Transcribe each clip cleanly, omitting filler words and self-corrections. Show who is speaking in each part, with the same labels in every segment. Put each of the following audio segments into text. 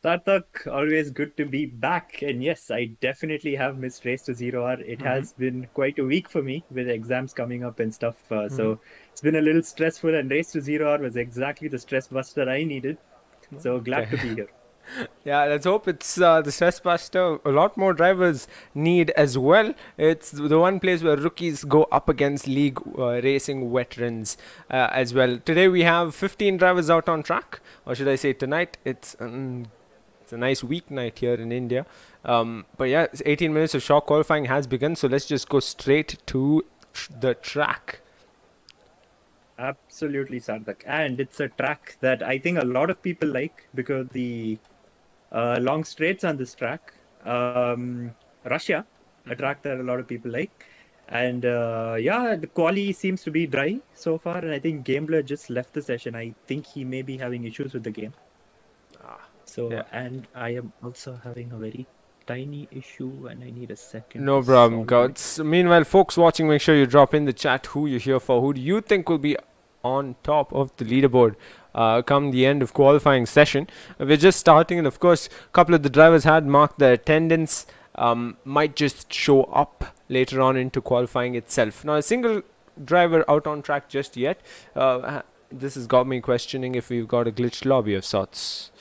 Speaker 1: Sarthak, always good to be back. And yes, I definitely have missed Race to Zero Hour. It has been quite a week for me with exams coming up and stuff. So it's been a little stressful, and Race to Zero Hour was exactly the stress buster I needed. So glad to be here.
Speaker 2: Yeah, let's hope it's the stress buster. A lot more drivers need as well. It's the one place where rookies go up against league racing veterans as well. Today we have 15 drivers out on track, or should I say tonight? It's a nice weeknight here in India. But yeah, 18 minutes of short qualifying has begun, so let's just go straight to the track.
Speaker 1: Absolutely, Sarthak. And it's a track that I think a lot of people like because the long straights on this track. Russia, a track that a lot of people like. And yeah, the quali seems to be dry so far. And I think Gambler just left the session. I think he may be having issues with the game. And I am also having a very tiny issue and I need a second.
Speaker 2: No problem, gods. Meanwhile, folks watching, make sure you drop in the chat who you're here for. Who do you think will be on top of the leaderboard come the end of qualifying session? We're just starting, and of course a couple of the drivers had marked their attendance, might just show up later on into qualifying itself. Not a single driver out on track just yet. This has got me questioning if we've got a glitched lobby of sorts.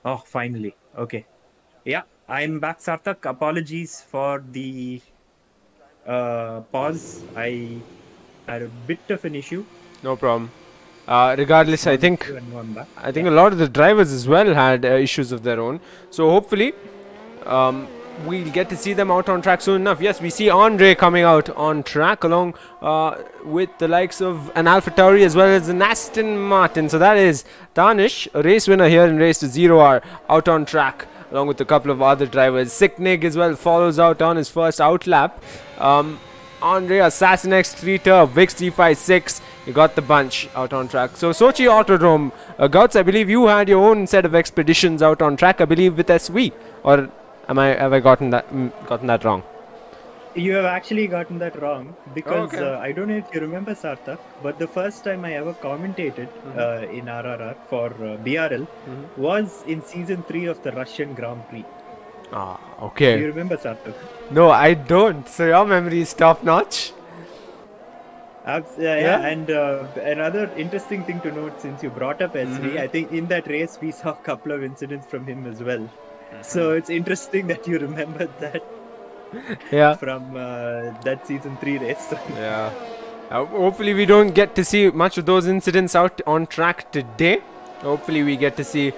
Speaker 1: Oh, finally. Okay. Yeah, I'm back, Sarthak. Apologies for the pause. I had a bit of an issue.
Speaker 2: No problem. Regardless, I think a lot of the drivers as well had issues of their own. So hopefully, we'll get to see them out on track soon enough. Yes, we see Andre coming out on track along with the likes of an AlphaTauri as well as an Aston Martin. So that is Danish, a race winner here in Race to Zero Hour, out on track along with a couple of other drivers. Sicknig as well follows out on his first out lap. Andre, Assassin X, Streeter, Vix 356, you got the bunch out on track. So Sochi Autodrom, Gauts, I believe you had your own set of expeditions out on track, I believe with SV, or have I gotten that wrong?
Speaker 1: You have actually gotten that wrong because I don't know if you remember, Sarthak, but the first time I ever commentated in RRR for BRL was in season 3 of the Russian Grand Prix.
Speaker 2: Ah, okay.
Speaker 1: Do you remember, Sarthak?
Speaker 2: No, I don't. So your memory is top notch.
Speaker 1: Yeah, and another interesting thing to note, since you brought up SV, I think in that race we saw a couple of incidents from him as well. So it's interesting that you remembered that.
Speaker 2: Yeah.
Speaker 1: From that season 3 race.
Speaker 2: Yeah. Hopefully we don't get to see much of those incidents out on track today. Hopefully we get to see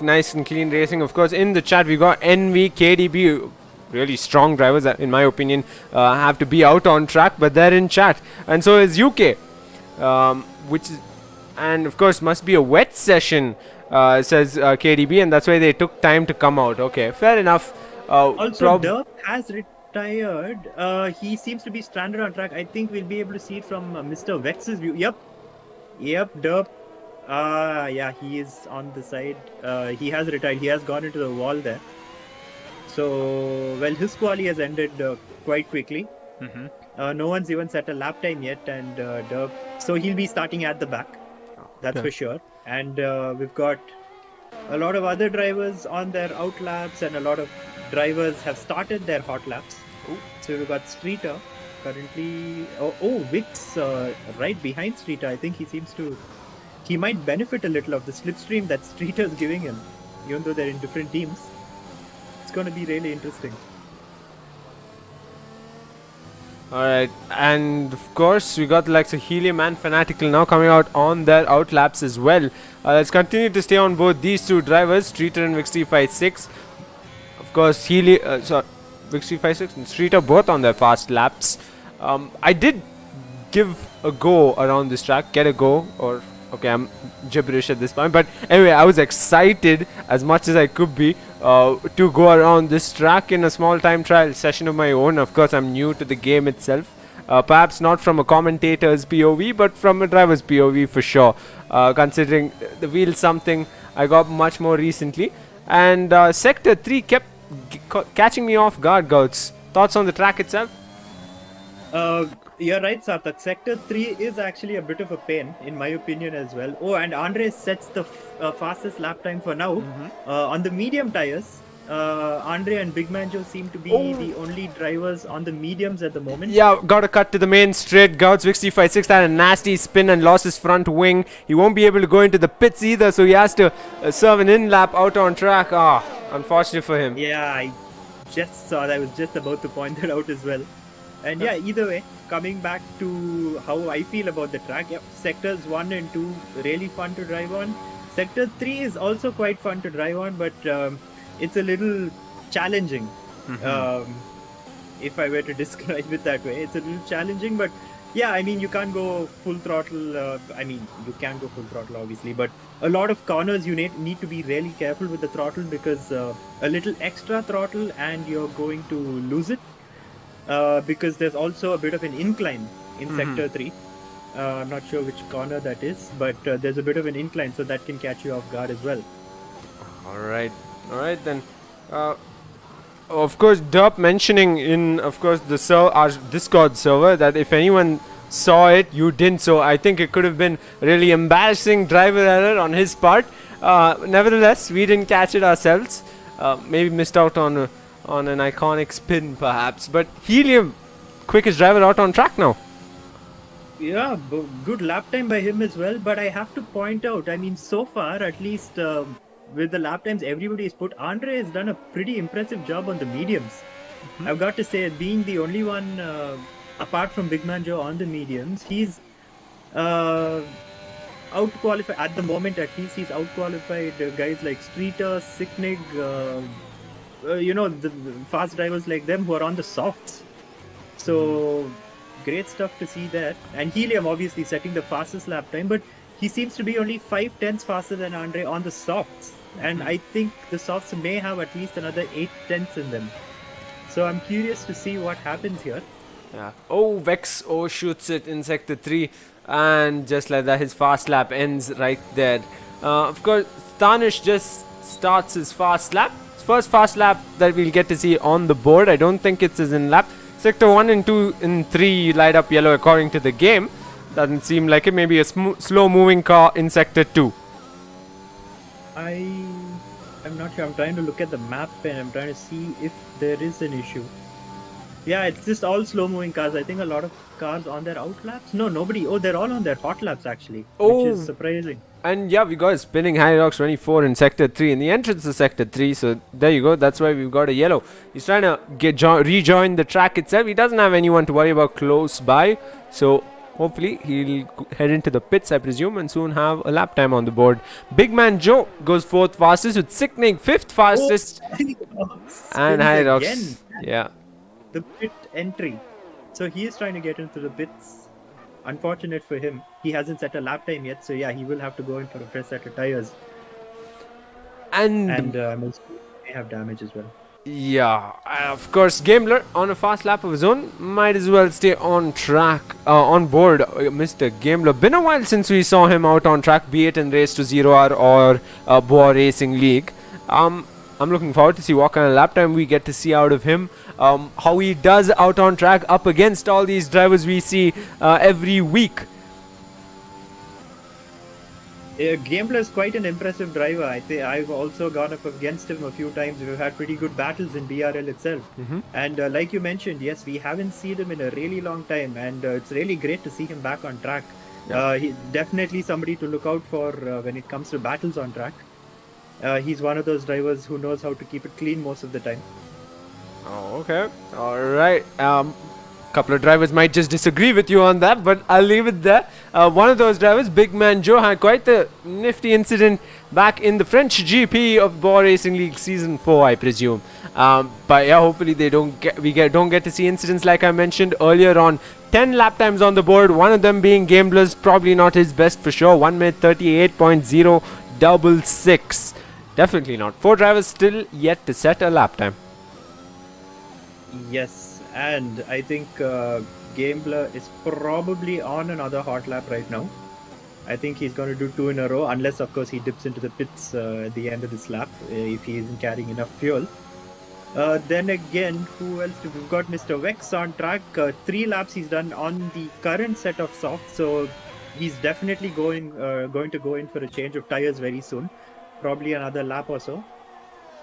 Speaker 2: nice and clean racing. Of course, in the chat we got NV, KDB, really strong drivers in my opinion, have to be out on track, but they're in chat. And so is UK, which is, and of course must be a wet session, says KDB, and that's why they took time to come out. Okay, fair enough.
Speaker 1: Also, Derp has retired. He seems to be stranded on track. I think we'll be able to see it from Mr. Vex's view. Yep, Derp. Yeah, he is on the side. He has retired. He has gone into the wall there. So, well, his quali has ended quite quickly. No one's even set a lap time yet, and Derp. So he'll be starting at the back. That's for sure. And we've got a lot of other drivers on their out laps, and a lot of drivers have started their hot laps. So we've got Streeter currently. Vix right behind Streeter. I think he might benefit a little of the slipstream that Streeter's giving him, even though they're in different teams. It's going to be really interesting.
Speaker 2: Alright, and of course we got the likes of Helium and Fanatical now coming out on their out laps as well. Let's continue to stay on both these two drivers, Streeter and Vix 356. Of course, Vix 356 and Streeter both on their fast laps. I did give a go around this track, get a go, or okay, I'm gibberish at this point, but anyway, I was excited as much as I could be to go around this track in a small time trial session of my own. Of course, I'm new to the game itself, Perhaps not from a commentator's POV, but from a driver's POV for sure. Considering the wheel something I got much more recently. And Sector 3 kept catching me off guard, Gouts. Thoughts on the track itself?
Speaker 1: You're right, Sarthak. Sector 3 is actually a bit of a pain, in my opinion, as well. Oh, and Andre sets the fastest lap time for now. On the medium tires, Andre and Big Man Joe seem to be the only drivers on the mediums at the moment.
Speaker 2: Yeah, got to cut to the main straight. Gouts 65-6 had a nasty spin and lost his front wing. He won't be able to go into the pits either, so he has to serve an in-lap out on track. Unfortunate for him.
Speaker 1: Yeah, I just saw that. I was just about to point that out as well. And yeah, either way, coming back to how I feel about the track, sectors 1 and 2 really fun to drive on. Sector 3 is also quite fun to drive on, but it's a little challenging. If I were to describe it that way, it's a little challenging, but yeah, I mean, you can't go full throttle. I mean, you can go full throttle, obviously, but a lot of corners you need to be really careful with the throttle, because a little extra throttle and you're going to lose it. Because there's also a bit of an incline in Sector 3. I'm not sure which corner that is, but there's a bit of an incline, so that can catch you off guard as well.
Speaker 2: Alright then. Of course, Derp mentioning in, of course, our Discord server that if anyone saw it, you didn't. So I think it could have been really embarrassing driver error on his part. Nevertheless, we didn't catch it ourselves. Maybe missed out on an iconic spin perhaps, but Helium, quickest driver out on track now.
Speaker 1: Yeah, good lap time by him as well, but I have to point out, I mean, so far, at least with the lap times everybody has put, Andre has done a pretty impressive job on the mediums. I've got to say, being the only one apart from Big Man Joe on the mediums, he's out-qualified, at the moment at least, he's out-qualified guys like Streeter, Sicknig, the fast drivers like them who are on the softs. So great stuff to see that. And Helium obviously setting the fastest lap time, but he seems to be only 5/10 faster than Andre on the softs. And I think the softs may have at least another 8/10 in them. So I'm curious to see what happens here.
Speaker 2: Yeah. Oh, Vex shoots it in Sector 3, and just like that, his fast lap ends right there. Of course, Tanish just starts his fast lap. First fast lap that we'll get to see on the board. I don't think it's his in lap. Sector 1 and 2 and 3 light up yellow according to the game. Doesn't seem like it. Maybe a slow moving car in Sector 2.
Speaker 1: I'm not sure. I'm trying to look at the map and I'm trying to see if there is an issue. Yeah, it's just all slow moving cars. I think a lot of cars on their out laps. No, nobody. Oh, they're all on their hot laps actually, which is surprising.
Speaker 2: And yeah, we got a spinning Hyrox 24 in Sector 3 in the entrance to Sector 3. So there you go. That's why we've got a yellow. He's trying to rejoin the track itself. He doesn't have anyone to worry about close by. So hopefully he'll head into the pits, I presume, and soon have a lap time on the board. Big Man Joe goes 4th fastest with Sickening 5th fastest. And Hyrox. Yeah.
Speaker 1: The pit entry. So he is trying to get into the pits. Unfortunate for him, he hasn't set a lap time yet, so yeah, he will have to go in for a fresh set of tires. And may have damage as well.
Speaker 2: Yeah, of course, Gambler on a fast lap of his own might as well stay on track, on board. Mr. Gambler, been a while since we saw him out on track, be it in Race to 0R or Bwoah Racing League. I'm looking forward to see what kind of lap time we get to see out of him. How he does out on track up against all these drivers we see every week.
Speaker 1: Gambler is quite an impressive driver. I think I've also gone up against him a few times. We've had pretty good battles in BRL itself. And like you mentioned, yes, we haven't seen him in a really long time, and it's really great to see him back on track. He's definitely somebody to look out for when it comes to battles on track. He's one of those drivers who knows how to keep it clean most of the time.
Speaker 2: Oh, okay. All right. Couple of drivers might just disagree with you on that, but I'll leave it there. One of those drivers, Big Man Joe, had quite the nifty incident back in the French GP of Bwoah Racing League Season 4, I presume. But yeah, hopefully we don't get to see incidents like I mentioned earlier on. 10 lap times on the board, one of them being Gambler's, probably not his best for sure. 1 minute 38.066. Definitely not. 4 drivers still yet to set a lap time.
Speaker 1: Yes, and I think Gambler is probably on another hot lap right now. I think he's going to do 2 in a row, unless, of course, he dips into the pits at the end of this lap if he isn't carrying enough fuel. Then again, who else? We've got Mr. Vex on track. 3 laps he's done on the current set of softs, so he's definitely going to go in for a change of tires very soon, probably another lap or so.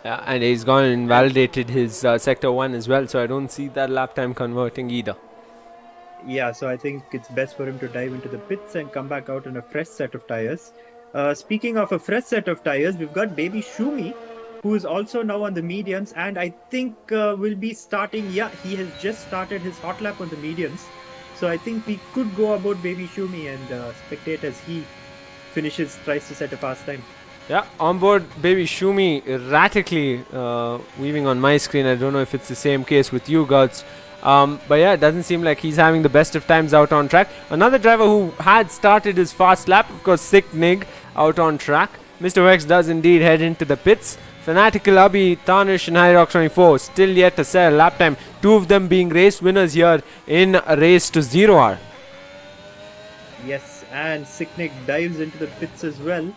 Speaker 2: Yeah, and he's gone and validated his sector 1 as well, so I don't see that lap time converting either.
Speaker 1: Yeah, so I think it's best for him to dive into the pits and come back out on a fresh set of tires. Speaking of a fresh set of tires, we've got Baby Shumi, who is also now on the mediums, and I think will be starting. Yeah, he has just started his hot lap on the mediums, so I think we could go about Baby Shumi and spectate as he tries to set a fast time.
Speaker 2: Yeah, on board Baby Shumi erratically weaving on my screen. I don't know if it's the same case with you guys. But yeah, it doesn't seem like he's having the best of times out on track. Another driver who had started his fast lap, of course, Sick Nig out on track. Mr. Vex does indeed head into the pits. Fanatical Abhi, Tanish and Hyrox 24 still yet to set a lap time. 2 of them being race winners here in a race to 0 hour.
Speaker 1: Yes, and Sick Nig dives into the pits as well.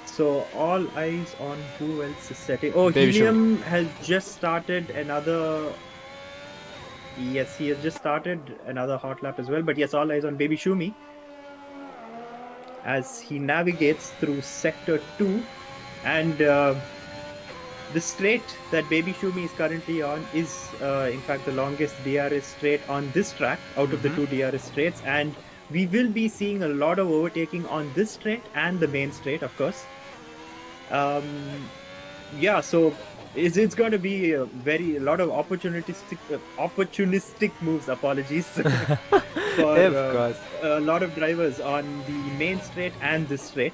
Speaker 1: So all eyes on who else is setting. Oh,
Speaker 2: Baby
Speaker 1: Helium has just started another. Yes, he has just started another hot lap as well. But yes, all eyes on Baby Shumi as he navigates through Sector 2. And the straight that Baby Shumi is currently on is, in fact, the longest DRS straight on this track out of the 2 DRS straights. And we will be seeing a lot of overtaking on this straight and the main straight, of course. Yeah, so it's going to be a lot of opportunistic moves. Apologies for a lot of drivers on the main straight and this straight.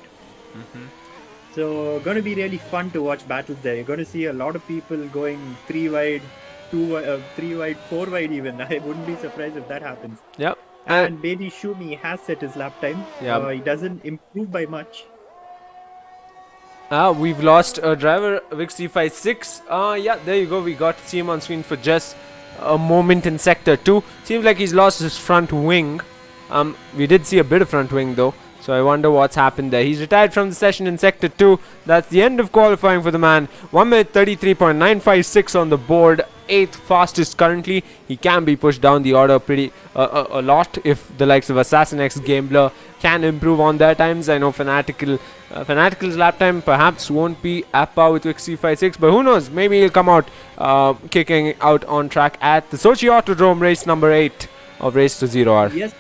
Speaker 1: So going to be really fun to watch battles there. You're going to see a lot of people going 3 wide, 3 wide, 4 wide even. I wouldn't be surprised if that happens.
Speaker 2: Yep.
Speaker 1: And Baby Shumi has set his lap time. He doesn't improve by much.
Speaker 2: We've lost a driver, Vix356. Yeah, there you go. We got to see him on screen for just a moment in Sector 2. Seems like he's lost his front wing. We did see a bit of front wing though, so I wonder what's happened there. He's retired from the session in Sector 2. That's the end of qualifying for the man. 1 minute 33.956 on the board. 8th fastest currently. He can be pushed down the order pretty a lot if the likes of Assassin X Gambler can improve on their times. I know Fanatical's lap time perhaps won't be at par with Vix356, but who knows, maybe he'll come out kicking out on track at the Sochi Autodrom race number 8 of Race to 0 hour.
Speaker 1: Yes,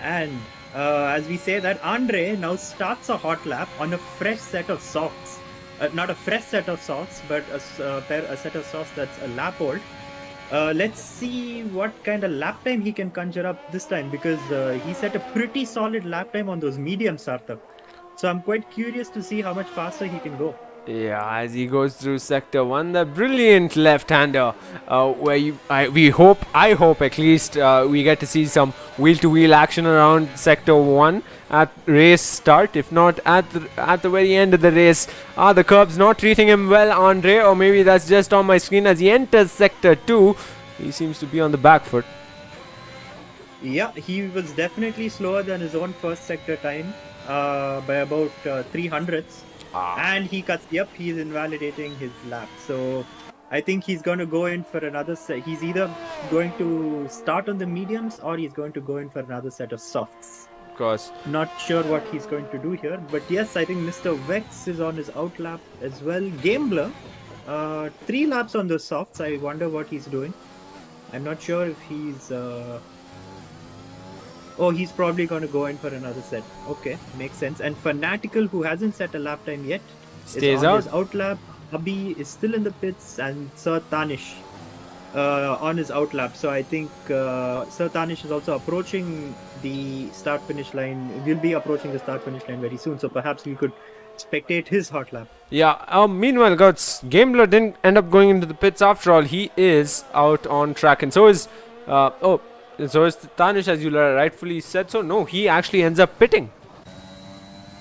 Speaker 1: and as we say that, Andre now starts a hot lap on a fresh set of softs. Not a fresh set of softs, but a set of softs that's a lap old. Let's see what kind of lap time he can conjure up this time, because he set a pretty solid lap time on those mediums, Sarthak. So I'm quite curious to see how much faster he can go.
Speaker 2: Yeah, as he goes through Sector 1, the brilliant left-hander, where I hope at least we get to see some wheel-to-wheel action around Sector 1 at race start, if not at the very end of the race. The curb's not treating him well, Andre, or maybe that's just on my screen. As he enters Sector 2, he seems to be on the back foot.
Speaker 1: Yeah, he was definitely slower than his own first sector time by about 300ths. And he cuts. Yep, he's invalidating his lap. So I think he's going to go in for another set. He's either going to start on the mediums or he's going to go in for another set of softs.
Speaker 2: Of course.
Speaker 1: Not sure what he's going to do here. But yes, I think Mr. Vex is on his out lap as well. Gambler, 3 laps on the softs. I wonder what he's doing. I'm not sure if he's... Oh, he's probably going to go in for another set. Okay, makes sense. And Fanatical, who hasn't set a lap time yet,
Speaker 2: stays
Speaker 1: is on
Speaker 2: out.
Speaker 1: his out lap. Abhi is still in the pits, and Sir Tanish on his out lap. So I think Sir Tanish is also approaching the start-finish line. Will be approaching the start-finish line very soon. So perhaps we could spectate his hot lap.
Speaker 2: Yeah. Meanwhile, Guts, Gambler didn't end up going into the pits after all. He is out on track, and so is so is Tanish, as you rightfully said. So no, he actually ends up pitting.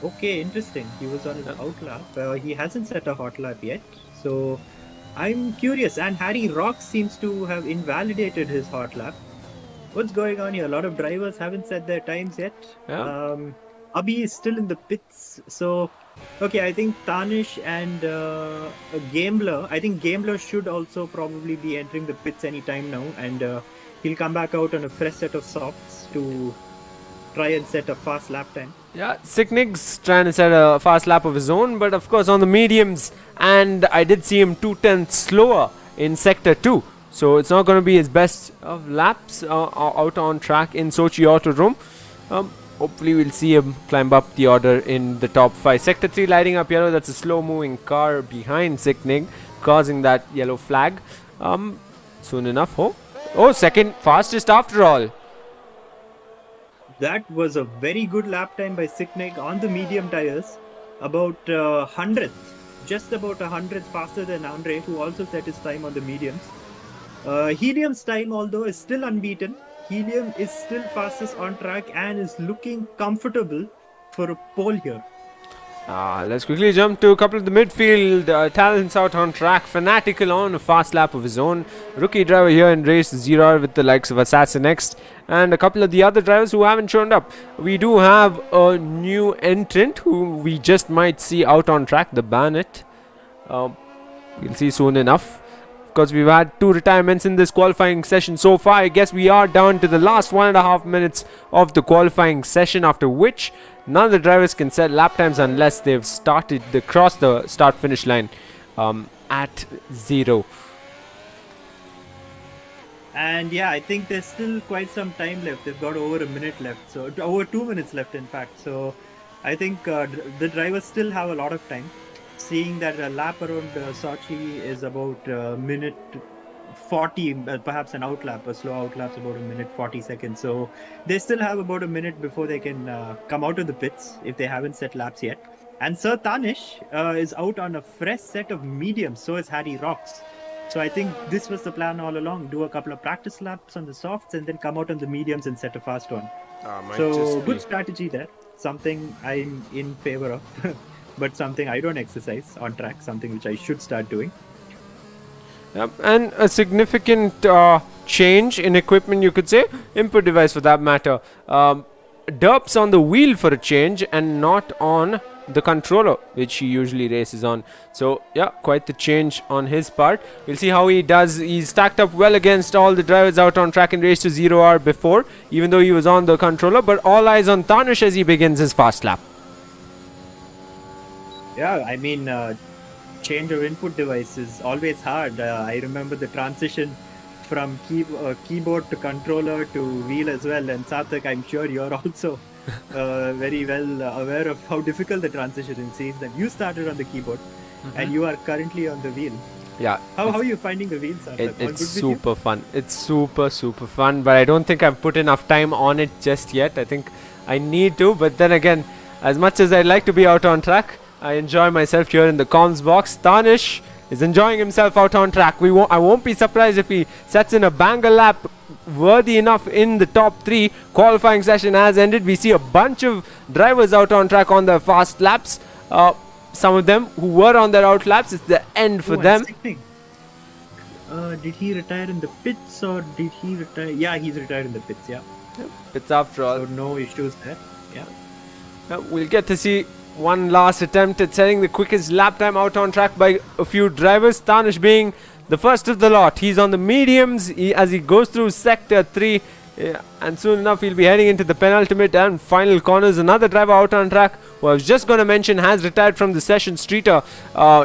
Speaker 1: Okay, interesting. He was on his out lap. He hasn't set a hot lap yet. So I'm curious. And Harry Rock seems to have invalidated his hot lap. What's going on here? A lot of drivers haven't set their times yet.
Speaker 2: Yeah.
Speaker 1: Abhi is still in the pits. So, okay, I think Tanish and Gambler. I think Gambler should also probably be entering the pits anytime now. And he'll come back out on a fresh set of softs to try and set a fast lap time.
Speaker 2: Yeah, Sicknig's trying to set a fast lap of his own, but of course on the mediums, and I did see him 2/10 slower in Sector 2. So it's not going to be his best of laps out on track in Sochi Autodrom. Hopefully we'll see him climb up the order in the top 5. Sector 3 lighting up yellow. That's a slow moving car behind Sicknig, causing that yellow flag. Soon enough. Oh, second fastest after all.
Speaker 1: That was a very good lap time by Sicknig on the medium tires. About 100th, just about 100th faster than Andre, who also set his time on the mediums. Helium's time, although, is still unbeaten. Helium is still fastest on track and is looking comfortable for a pole here.
Speaker 2: Let's quickly jump to a couple of the midfield talents out on track. Fanatical on a fast lap of his own. Rookie driver here in race 0 with the likes of Assassin X and a couple of the other drivers who haven't shown up. We do have a new entrant who we just might see out on track, the Banet. We'll see soon enough. Because we've had 2 retirements in this qualifying session so far. I guess we are down to the last 1.5 minutes of the qualifying session, after which none of the drivers can set lap times unless they've crossed the start finish line at 0.
Speaker 1: And yeah, I think there's still quite some time left. They've got over a minute left, so over 2 minutes left in fact. So I think the drivers still have a lot of time. Seeing that a lap around Sochi is about a minute 40, perhaps an outlap, a slow outlap's about a minute 40 seconds. So they still have about a minute before they can come out of the pits if they haven't set laps yet. And Sir Tanish is out on a fresh set of mediums, so is Harry Rocks. So I think this was the plan all along. Do a couple of practice laps on the softs and then come out on the mediums and set a fast one. So good strategy there. Something I'm in favor of. But something I don't exercise on track, something which I should start doing.
Speaker 2: Yep, and a significant change in equipment, you could say, input device for that matter. Derps on the wheel for a change and not on the controller, which he usually races on. So yeah, quite the change on his part. We'll see how he does. He's stacked up well against all the drivers out on track in race to 0R before, even though he was on the controller. But all eyes on Tanish as he begins his fast lap.
Speaker 1: Yeah, I mean, change of input device is always hard. I remember the transition from keyboard to controller to wheel as well. And Sarthak, I'm sure you're also very well aware of how difficult the transition is. Since that you started on the keyboard and you are currently on the wheel.
Speaker 2: Yeah.
Speaker 1: How are you finding the wheel, Sarthak?
Speaker 2: It's super fun. It's super fun. But I don't think I've put enough time on it just yet. I think I need to. But then again, as much as I'd like to be out on track, I enjoy myself here in the comms box. Tanish is enjoying himself out on track. I won't be surprised if he sets in a banger lap worthy enough in the top 3. Qualifying session has ended. We see a bunch of drivers out on track on their fast laps. Some of them who were on their out laps, it's the end for them.
Speaker 1: Did he retire in the pits or did he retire? Yeah, he's retired in the pits, yeah.
Speaker 2: Pits after all.
Speaker 1: So no issues there, yeah.
Speaker 2: We'll get to see one last attempt at setting the quickest lap time out on track by a few drivers. Tanish being the first of the lot. He's on the mediums as he goes through sector 3. And soon enough he'll be heading into the penultimate and final corners. Another driver out on track who I was just going to mention has retired from the session, Streeter.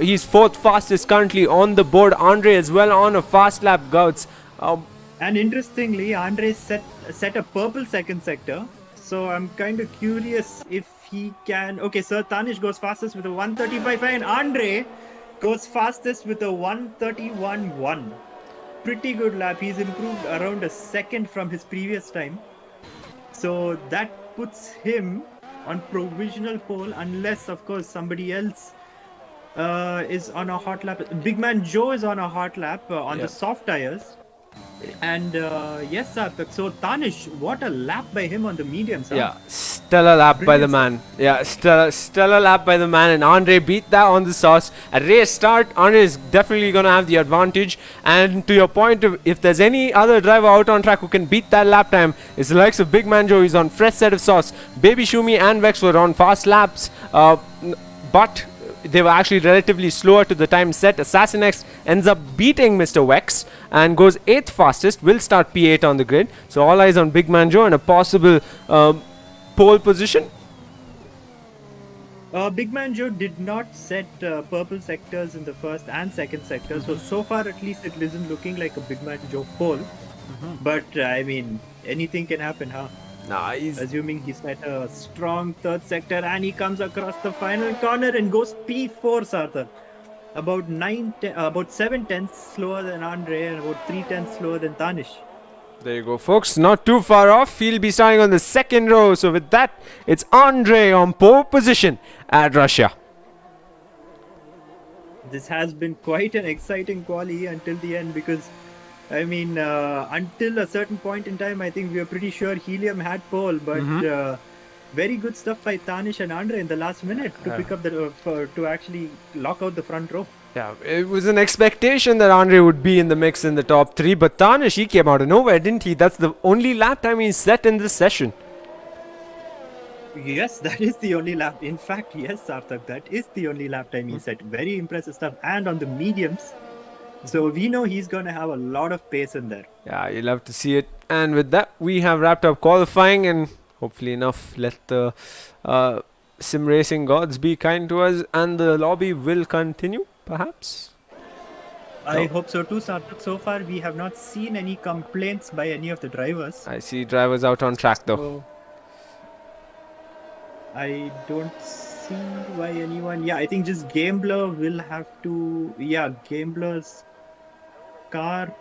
Speaker 2: He's 4th fastest currently on the board. Andre as well on a fast lap, Gouts.
Speaker 1: And interestingly, Andre set a purple second sector. So I'm kind of curious if he can. Okay, Sir Tanish goes fastest with a 135 and Andre goes fastest with a 131.1. Pretty good lap. He's improved around a second from his previous time. So that puts him on provisional pole, unless of course somebody else is on a hot lap. Big Man Joe is on a hot lap on the soft tires. And yes, Sarthak. So Tanish, what a lap by him on the mediums, huh?
Speaker 2: Yeah, stellar lap by the
Speaker 1: Brilliant stuff.
Speaker 2: man. Yeah, stellar lap by the man, and Andre beat that on the sauce. At race start, Andre is definitely gonna have the advantage. And to your point, if there's any other driver out on track who can beat that lap time, it's the likes of Big Man Joe. He's on fresh set of sauce. Baby Shumi and Vex were on fast laps, but they were actually relatively slower to the time set. Assassin X ends up beating Mr. Vex and goes 8th fastest, will start P8 on the grid. So all eyes on Big Man Joe and a possible pole position.
Speaker 1: Big Man Joe did not set purple sectors in the first and second sector. So far at least it isn't looking like a Big Man Joe pole. But I mean, anything can happen, huh?
Speaker 2: Nah,
Speaker 1: Assuming he set a strong third sector and he comes across the final corner and goes P4, Sarthak. About 7/10 slower than Andre and about 3/10 slower than Tanish.
Speaker 2: there you go, folks. Not too far off. He'll be starting on the second row. So with that, it's Andre on pole position at Russia.
Speaker 1: This has been quite an exciting quali until the end because, I mean, until a certain point in time, I think we were pretty sure Helium had pole, but very good stuff by Tanish and Andre in the last minute to pick up to actually lock out the front row.
Speaker 2: Yeah, it was an expectation that Andre would be in the mix in the top 3, but Tanish, he came out of nowhere, didn't he? That's the only lap time he's set in this session.
Speaker 1: Yes, that is the only lap. In fact, yes, Sarthak, that is the only lap time he set. Very impressive stuff. And on the mediums, so we know he's going to have a lot of pace in there.
Speaker 2: Yeah, you love to see it. And with that, we have wrapped up qualifying, and hopefully enough, let the sim racing gods be kind to us, and the lobby will continue, perhaps.
Speaker 1: I hope so too, Sarthak. So far, we have not seen any complaints by any of the drivers.
Speaker 2: I see drivers out on track though.
Speaker 1: So I don't see why anyone. Yeah, I think just Gambler will have to. Yeah, Gambler's car.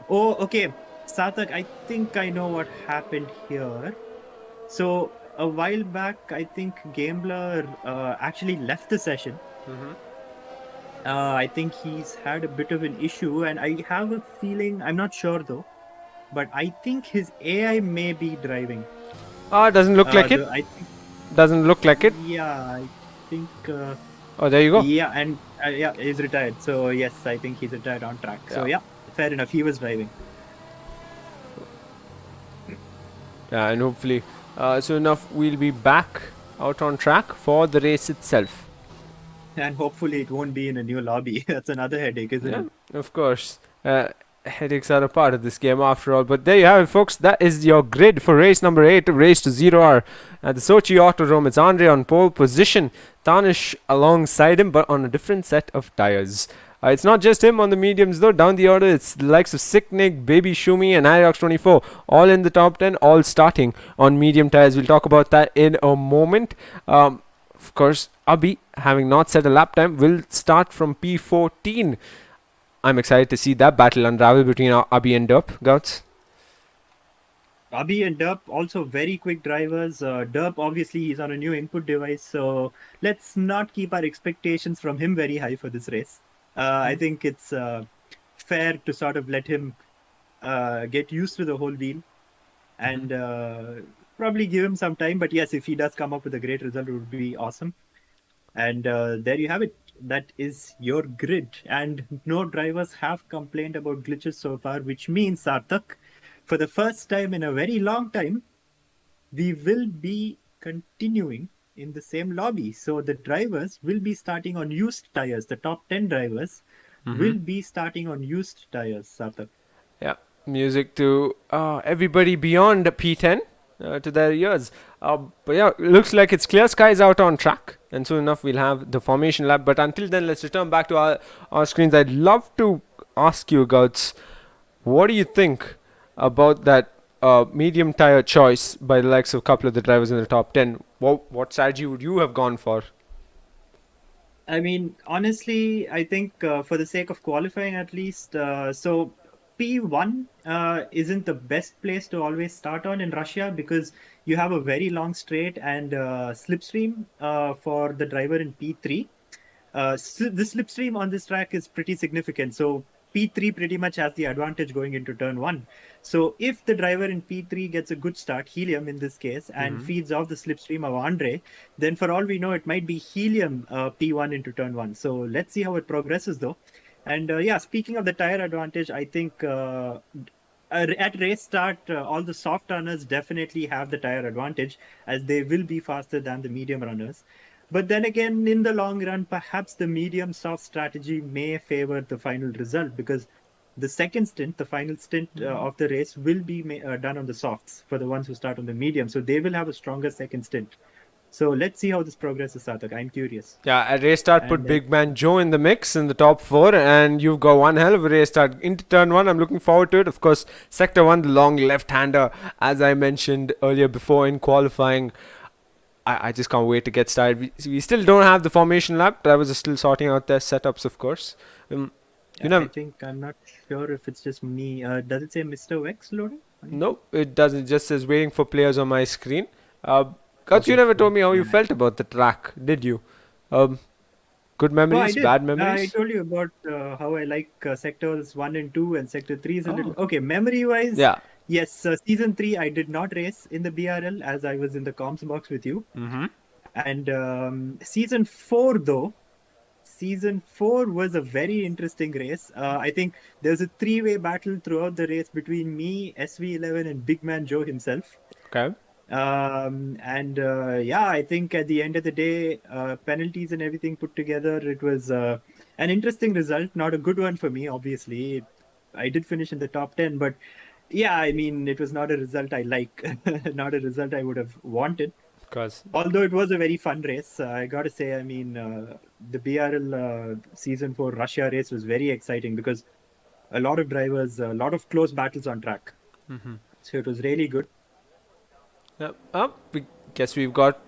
Speaker 1: Oh, okay. Sarthak, I think I know what happened here. So a while back, I think Gambler actually left the session. I think he's had a bit of an issue, and I have a feeling, I'm not sure though, but I think his AI may be driving.
Speaker 2: Doesn't look like it.
Speaker 1: I think,
Speaker 2: Doesn't look like it.
Speaker 1: yeah, I think.
Speaker 2: Oh, there you go.
Speaker 1: Yeah, and yeah, he's retired. So yes, I think he's retired on track. So yeah, fair enough. He was driving.
Speaker 2: Yeah, and hopefully, soon enough, we'll be back out on track for the race itself.
Speaker 1: And hopefully it won't be in a new lobby. That's another headache, isn't it?
Speaker 2: Of course. Headaches are a part of this game after all. But there you have it, folks. That is your grid for race number 8, race to 0R at the Sochi Autodrom. It's Andre on pole position, Tanish alongside him, but on a different set of tires. It's not just him on the mediums though. Down the order, it's the likes of Sicknick, Baby Shumi, and Ariox24, all in the top 10, all starting on medium tires. We'll talk about that in a moment. Of course, Abhi, having not set a lap time, will start from P14. I'm excited to see that battle unravel between Abhi and Derp. Gouts?
Speaker 1: Abhi and Derp also very quick drivers. Derp obviously he's on a new input device, so let's not keep our expectations from him very high for this race. I think it's fair to sort of let him get used to the whole wheel and probably give him some time. But yes, if he does come up with a great result, it would be awesome. And there you have it. That is your grid. And no drivers have complained about glitches so far, which means, Sarthak, for the first time in a very long time, we will be continuing in the same lobby. So the drivers will be starting on used tires. The top 10 drivers will be starting on used tires, Sarthak.
Speaker 2: Yeah, music to everybody beyond P10 to their ears. But yeah, looks like it's clear skies out on track. And soon enough, we'll have the formation lap. But until then, let's return back to our screens. I'd love to ask you, Gouts, what do you think about that medium tire choice by the likes of a couple of the drivers in the top 10? What strategy would you have gone for?
Speaker 1: I mean, honestly, I think for the sake of qualifying at least, so P1 isn't the best place to always start on in Russia because you have a very long straight and slipstream for the driver in P3. The slipstream on this track is pretty significant. So P3 pretty much has the advantage going into turn 1. So if the driver in P3 gets a good start, Helium in this case, and feeds off the slipstream of Andre, then for all we know, it might be Helium P1 into turn 1. So let's see how it progresses though. And yeah, speaking of the tire advantage, I think at race start, all the soft runners definitely have the tire advantage as they will be faster than the medium runners. But then again, in the long run, perhaps the medium soft strategy may favor the final result because the second stint, the final stint of the race, will be done on the softs for the ones who start on the medium. So they will have a stronger second stint. So let's see how this progresses, Sarthak. I'm curious.
Speaker 2: Yeah, at race start, put Big Man Joe in the mix in the top 4, and you've got one hell of a race start into turn 1. I'm looking forward to it. Of course, Sector 1, the long left-hander, as I mentioned earlier before in qualifying. I just can't wait to get started. We still don't have the formation lap. Drivers are still sorting out their setups, of course.
Speaker 1: You know, I think I'm not sure if it's just me. Does it say Mr. Vex loading?
Speaker 2: No, it doesn't. It just says waiting for players on my screen. Guts, you never told me how you felt about the track, did you? Good memories, bad memories?
Speaker 1: I told you about how I like sectors 1 and 2 and sector 3 is a little... Okay, memory-wise, yes, season 3 I did not race in the BRL as I was in the comms box with you. And season 4 though, Season 4 was a very interesting race. I think there was a 3-way battle throughout the race between me, SV11 and Big Man Joe himself.
Speaker 2: Okay.
Speaker 1: Yeah, I think at the end of the day, penalties and everything put together, it was an interesting result. Not a good one for me, obviously. I did finish in the top 10, but yeah, I mean, it was not a result I like. Not a result I would have wanted. Although it was a very fun race, I got to say, I mean, the BRL Season 4 Russia race was very exciting because a lot of drivers, a lot of close battles on track. So it was really good.
Speaker 2: We guess we've got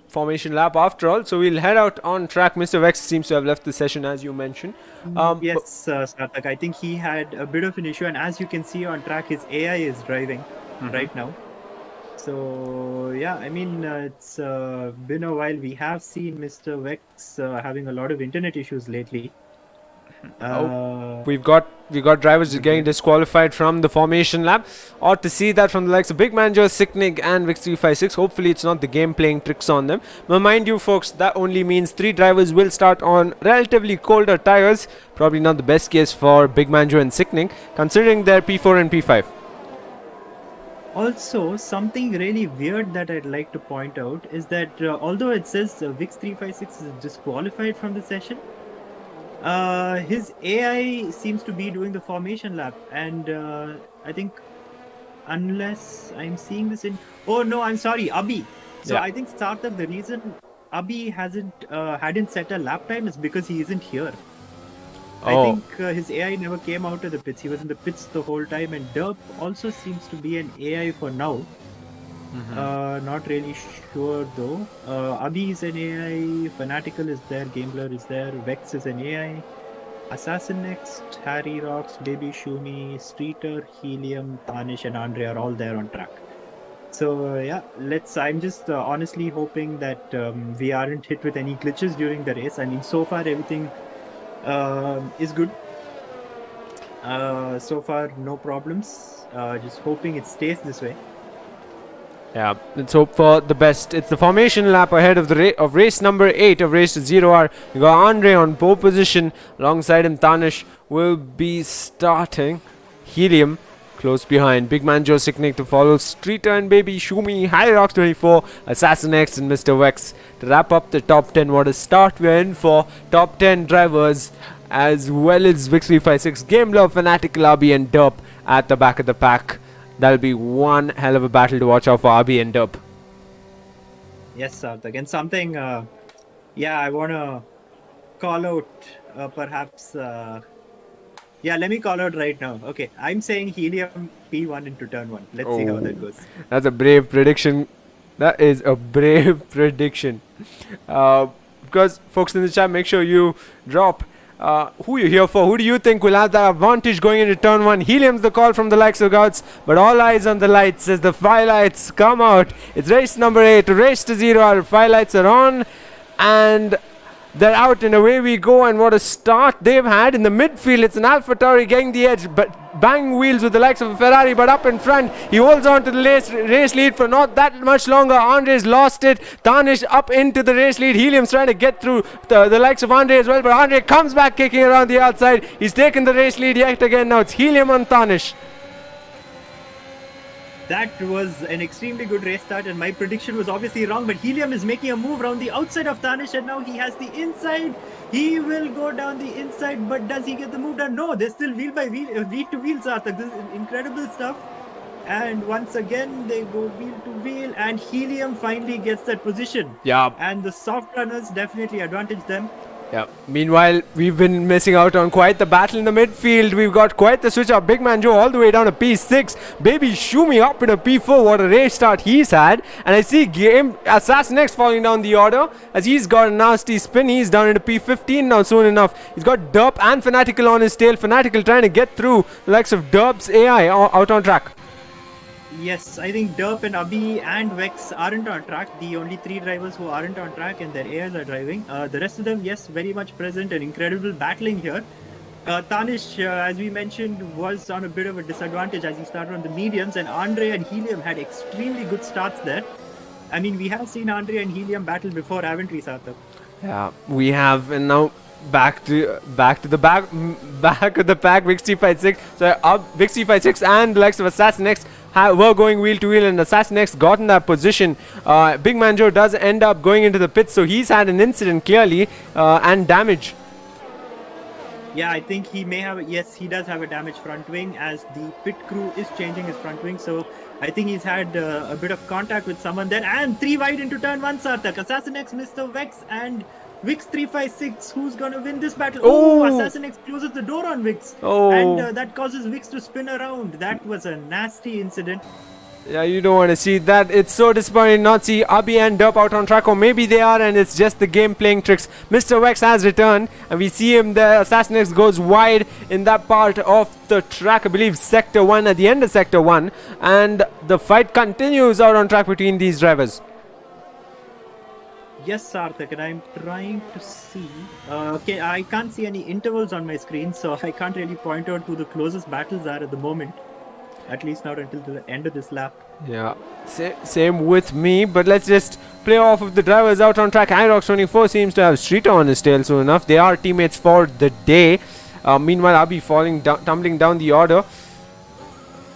Speaker 2: formation lap after all, so we'll head out on track. Mr. Vex seems to have left the session, as you mentioned.
Speaker 1: Yes, Sarthak, I think he had a bit of an issue, and as you can see on track, his AI is driving right now. So yeah, I mean, it's been a while. We have seen Mr. Vex having a lot of internet issues lately.
Speaker 2: We've got drivers getting disqualified from the formation lap. Ought to see that from the likes of Big Man Joe, Sicknig and Vix356. Hopefully it's not the game playing tricks on them. But mind you folks, that only means 3 drivers will start on relatively colder tires. Probably not the best case for Big Man Joe and Sicknig, considering their P4 and P5.
Speaker 1: Also, something really weird that I'd like to point out is that although it says Vix356 is disqualified from the session, his AI seems to be doing the formation lap, and I think unless I'm seeing this in... Oh no, I'm sorry, Abhi. So I think Sarthak, the reason Abhi hadn't set a lap time is because he isn't here. I think his AI never came out of the pits. He was in the pits the whole time, and Derp also seems to be an AI for now. Not really sure though. Abhi is an AI, Fanatical is there, Gambler is there, Vex is an AI, Assassin next, Harry Rocks, Baby Shumi, Streeter, Helium, Tanish and Andre are all there on track. So yeah, I'm just honestly hoping that we aren't hit with any glitches during the race. I mean, so far everything is good. So far no problems. Just hoping it stays this way.
Speaker 2: Yeah, let's hope for the best. It's the formation lap ahead of the race number 8 of race to 0R. We got Andre on pole position. Alongside him, Tanish will be starting. Helium close behind. Big Man Joe Sicknick to follow. Streeter and Baby Shumi, High Rocks 24, Assassin X and Mr. Vex to wrap up the top 10. What a start we're in for. Top 10 drivers as well as Vix356, Gameler, Fanatical, Abi and Derp at the back of the pack. That'll be one hell of a battle to watch out for Abi and Derp.
Speaker 1: Yes, Sarthak. And something, I want to call out perhaps... let me call out right now. Okay, I'm saying Helium P1 into turn 1. Let's see how that goes.
Speaker 2: That's a brave prediction. That is a brave prediction. Because folks in the chat, make sure you drop who you're here for. Who do you think will have that advantage going into turn 1? Helium's the call from the likes of Gouts, but all eyes on the lights as the 5 lights come out. It's race number 8, race to 0. Our 5 lights are on, and They're out and away we go, and what a start they've had in the midfield. It's an AlphaTauri getting the edge, but banging wheels with the likes of a Ferrari, but up in front, he holds on to the race lead for not that much longer. Andre's lost it. Tanish up into the race lead. Helium's trying to get through the likes of Andre as well, but Andre comes back kicking around the outside. He's taken the race lead yet again. Now it's Helium on Tanish.
Speaker 1: That was an extremely good race start, and my prediction was obviously wrong, but Helium is making a move around the outside of Tanish, and now he has the inside. He will go down the inside, but does he get the move done? No, they're still wheel by wheel, wheel to wheel, Sarthak. This is incredible stuff. And once again, they go wheel to wheel, and Helium finally gets that position.
Speaker 2: Yeah.
Speaker 1: And the soft runners definitely advantage them.
Speaker 2: Yeah. Meanwhile, we've been missing out on quite the battle in the midfield. We've got quite the switch up. Big Man Joe all the way down to P6. Baby Shumi up in a P4. What a race start he's had. And I see Assassin X falling down the order as he's got a nasty spin. He's down into P15 now soon enough. He's got Derp and Fanatical on his tail. Fanatical trying to get through the likes of Derp's AI out on track.
Speaker 1: Yes, I think Derp and Abhi and Vex aren't on track. The only 3 drivers who aren't on track, and their AIs are driving. The rest of them, yes, very much present and incredible battling here. Tanish, as we mentioned, was on a bit of a disadvantage as he started on the mediums, and Andre and Helium had extremely good starts there. I mean, we have seen Andre and Helium battle before, haven't we, Sarthak?
Speaker 2: Yeah, we have, and now back of the pack, Vix356. So Vix356 and the likes of Assassin X were going wheel to wheel, and Assassin X got in that position. Big Man Joe does end up going into the pits, so he's had an incident clearly and damage.
Speaker 1: Yeah, I think he may have. Yes, he does have a damaged front wing as the pit crew is changing his front wing. So I think he's had a bit of contact with someone there. And 3 wide into turn 1, Sarthak. Assassin X, Mr. Vex, and Vix356. Who's going to win this battle? Oh, Assassin X closes the door on Vix.
Speaker 2: Oh.
Speaker 1: And that causes Vix to spin around. That was a nasty incident.
Speaker 2: Yeah, you don't want to see that. It's so disappointing not see Abhi and Derp out on track, or maybe they are and it's just the game playing tricks. Mr. Vex has returned and we see him there. Assassin X goes wide in that part of the track, I believe Sector 1, at the end of Sector 1, and the fight continues out on track between these drivers.
Speaker 1: Yes, Sarthak, and I'm trying to see. Okay, I can't see any intervals on my screen, so I can't really point out who the closest battles are at the moment. At least not until the end of this lap.
Speaker 2: Yeah, same with me, but let's just play off of the drivers out on track. Hyrox24 seems to have Streeter on his tail soon enough. They are teammates for the day. Meanwhile, Abhi tumbling down the order.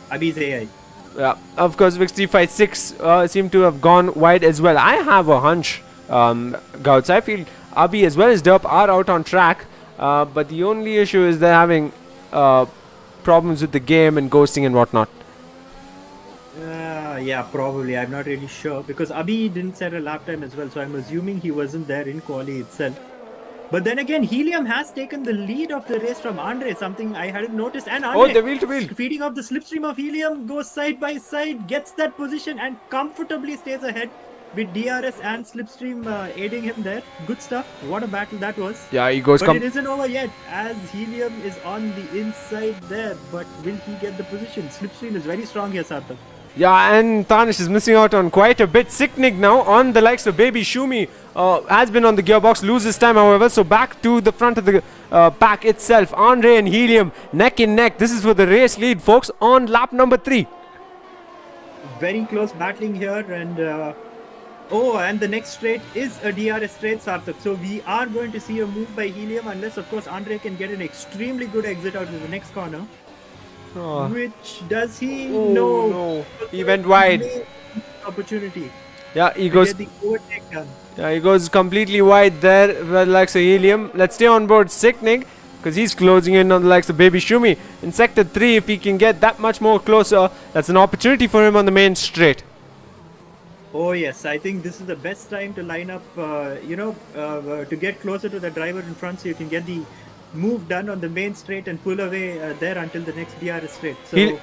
Speaker 1: Abhi's AI.
Speaker 2: Yeah, of course, Vix356 seem to have gone wide as well. I have a hunch, Gouts. I feel Abhi as well as Derp are out on track, but the only issue is they're having problems with the game and ghosting and whatnot.
Speaker 1: Yeah, probably. I'm not really sure because Abhi didn't set a lap time as well, so I'm assuming he wasn't there in quali itself. But then again, Helium has taken the lead of the race from Andre, something I hadn't noticed. And Andre,
Speaker 2: the wheel to wheel,
Speaker 1: feeding off the slipstream of Helium, goes side by side, gets that position and comfortably stays ahead with DRS and slipstream aiding him there. Good stuff. What a battle that was.
Speaker 2: Yeah, he goes.
Speaker 1: But it isn't over yet as Helium is on the inside there. But will he get the position? Slipstream is very strong here, Sarthak.
Speaker 2: Yeah, and Tanish is missing out on quite a bit. Sicknig now on the likes of Baby Shumi has been on the gearbox, loses time however, so back to the front of the pack itself. Andre and Helium neck in neck. This is for the race lead, folks, on lap number 3.
Speaker 1: Very close battling here, and and the next straight is a DRS straight, Sarthak. So we are going to see a move by Helium unless of course Andre can get an extremely good exit out of the next corner. Which does he? No.
Speaker 2: He went wide.
Speaker 1: Opportunity.
Speaker 2: Yeah, he goes.
Speaker 1: The overtake done.
Speaker 2: Yeah, he goes completely wide there with the likes of Helium. Let's stay on board Sicknig because he's closing in on the likes of Baby Shumi. In Sector 3, if he can get that much more closer, that's an opportunity for him on the main straight.
Speaker 1: Oh yes, I think this is the best time to line up, to get closer to the driver in front so you can get the move done on the main straight and pull away there until the next DRS straight. So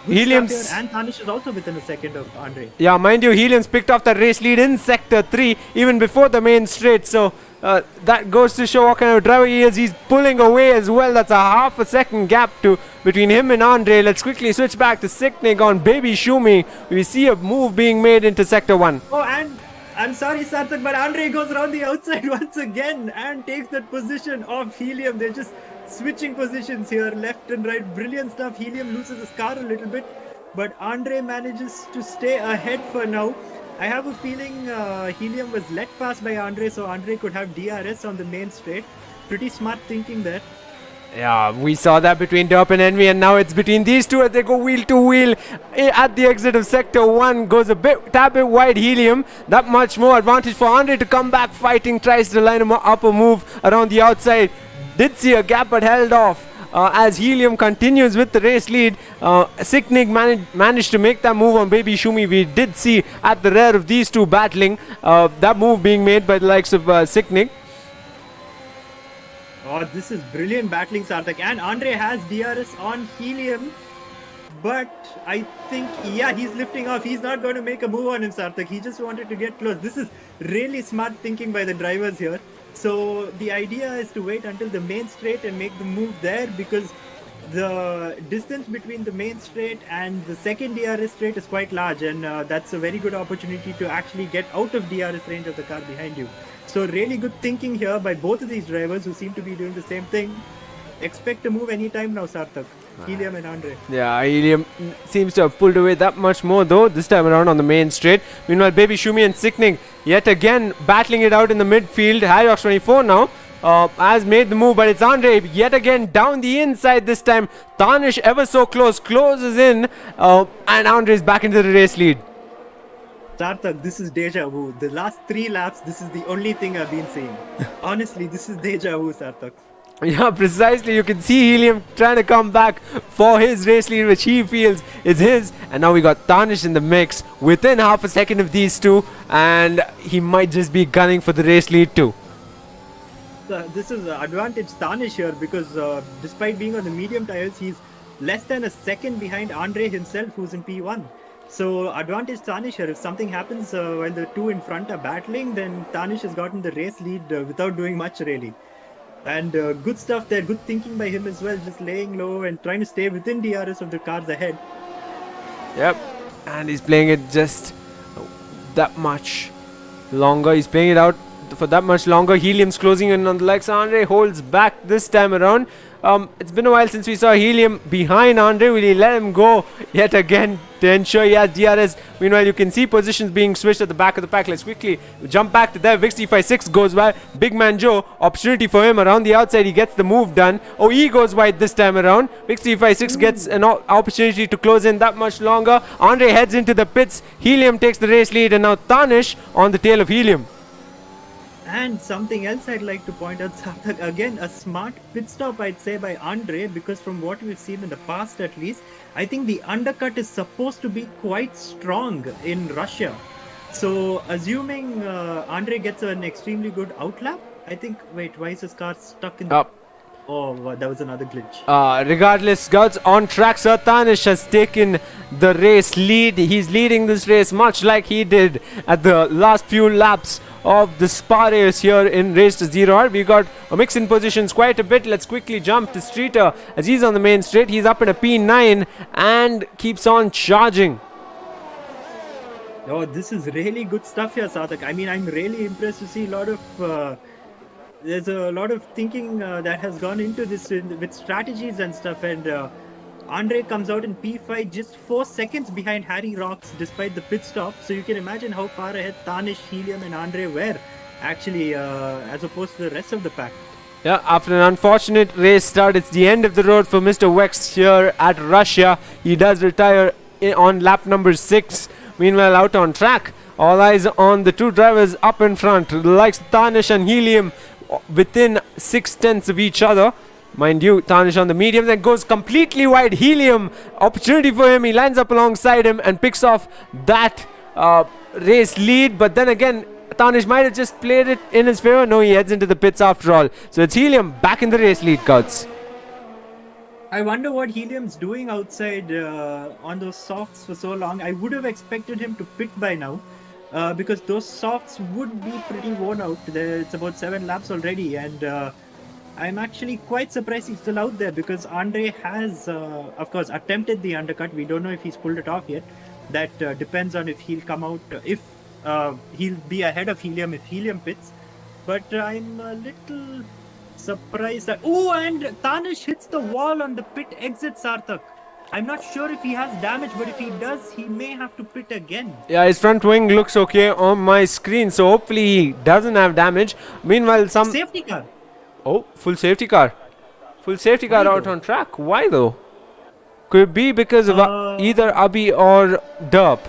Speaker 1: Helium's and Tanish is also within a second of Andre.
Speaker 2: Yeah, mind you, Helium's picked off that race lead in Sector 3 even before the main straight. So that goes to show what kind of driver he is. He's pulling away as well. That's a half a second gap between him and Andre. Let's quickly switch back to Sicknig on Baby Shumi. We see a move being made into Sector 1.
Speaker 1: Oh, and I'm sorry, Sarthak, but Andre goes around the outside once again and takes that position of Helium. They're just switching positions here, left and right. Brilliant stuff. Helium loses his car a little bit, but Andre manages to stay ahead for now. I have a feeling Helium was let pass by Andre, so Andre could have DRS on the main straight. Pretty smart thinking there.
Speaker 2: Yeah, we saw that between Derp and Envy, and now it's between these two as they go wheel to wheel at the exit of Sector 1. Goes a tad bit wide, Helium. That much more advantage for Andre to come back fighting. Tries to line him up a move around the outside. Did see a gap but held off. As Helium continues with the race lead, Sicknig managed to make that move on Baby Shumi. We did see at the rear of these two battling, that move being made by the likes of Sicknig.
Speaker 1: Oh, this is brilliant battling, Sarthak. And Andre has DRS on Helium. But I think, yeah, he's lifting off. He's not going to make a move on him, Sarthak. He just wanted to get close. This is really smart thinking by the drivers here. So the idea is to wait until the main straight and make the move there, because the distance between the main straight and the second DRS straight is quite large, and that's a very good opportunity to actually get out of DRS range of the car behind you. So really good thinking here by both of these drivers who seem to be doing the same thing. Expect a move anytime now, Sarthak. Helium and Andre.
Speaker 2: Yeah, Helium seems to have pulled away that much more though, this time around on the main straight. Meanwhile, Baby Shumi and Sickning yet again battling it out in the midfield. Hyox 24 now has made the move, but it's Andre yet again down the inside this time. Tanish ever so close, closes in, and Andre is back into the race lead.
Speaker 1: Sarthak, this is deja vu. The last 3 laps, this is the only thing I've been seeing. Honestly, this is deja vu, Sarthak.
Speaker 2: Yeah, precisely. You can see Helium trying to come back for his race lead, which he feels is his. And now we got Tanish in the mix within half a second of these two, and he might just be gunning for the race lead too.
Speaker 1: This is advantage Tanish here, because despite being on the medium tires, he's less than a second behind Andre himself, who's in P1. So advantage Tanish here. If something happens while the two in front are battling, then Tanish has gotten the race lead without doing much really. And good stuff there, good thinking by him as well, just laying low and trying to stay within DRS of the cars ahead.
Speaker 2: Yep, and he's playing it just that much longer. He's playing it out for that much longer. Helium's closing in on the likes. Andre holds back this time around. It's been a while since we saw Helium behind Andre. Will he let him go yet again to ensure he has DRS? Meanwhile, you can see positions being switched at the back of the pack. Let's quickly jump back to there. Vix356 goes wide. Big Man Joe, opportunity for him around the outside. He gets the move done. Oh, he goes wide this time around. Vix356 gets an opportunity to close in that much longer. Andre heads into the pits. Helium takes the race lead, and now Tanish on the tail of Helium.
Speaker 1: And something else I'd like to point out, Sarthak, again, a smart pit stop, I'd say, by Andre, because from what we've seen in the past at least, I think the undercut is supposed to be quite strong in Russia. So, assuming Andre gets an extremely good outlap, I think, wait, why is his car stuck in the... Oh, that was another glitch.
Speaker 2: Regardless, Scouts on track. Sir Tanish has taken the race lead. He's leading this race much like he did at the last few laps of the Spa race here in Race to Zero. We got a mix in positions quite a bit. Let's quickly jump to Streeter as he's on the main straight. He's up in a P9 and keeps on charging.
Speaker 1: Oh, this is really good stuff here, Sarthak. I mean, I'm really impressed to see a lot of... there's a lot of thinking that has gone into this with strategies and stuff, and Andre comes out in P5 just 4 seconds behind Harry Rocks despite the pit stop. So you can imagine how far ahead Tanish, Helium and Andre were actually as opposed to the rest of the pack.
Speaker 2: Yeah, after an unfortunate race start, it's the end of the road for Mr. Wex here at Russia. He does retire on lap number 6. Meanwhile, out on track, all eyes on the two drivers up in front, the likes of Tanish and Helium within 6/10 of each other. Mind you, Tanish on the medium, then goes completely wide. Helium, opportunity for him. He lines up alongside him and picks off that race lead. But then again, Tanish might have just played it in his favor. No, he heads into the pits after all. So it's Helium back in the race lead, Couts.
Speaker 1: I wonder what Helium's doing outside on those softs for so long. I would have expected him to pit by now. Because those softs would be pretty worn out. It's about 7 laps already, and I'm actually quite surprised he's still out there, because Andre has, of course, attempted the undercut. We don't know if he's pulled it off yet. That depends on if he'll come out, if he'll be ahead of Helium if Helium pits. But I'm a little surprised that... Oh, and Tanish hits the wall on the pit exit, Sarthak. I'm not sure if he has damage, but if he does, he may have to pit again.
Speaker 2: Yeah, his front wing looks okay on my screen, so hopefully he doesn't have damage. Meanwhile, some...
Speaker 1: Safety car.
Speaker 2: Oh, full safety car. Full safety car out on track. Why though? Could it be because of either Abhi or Derp?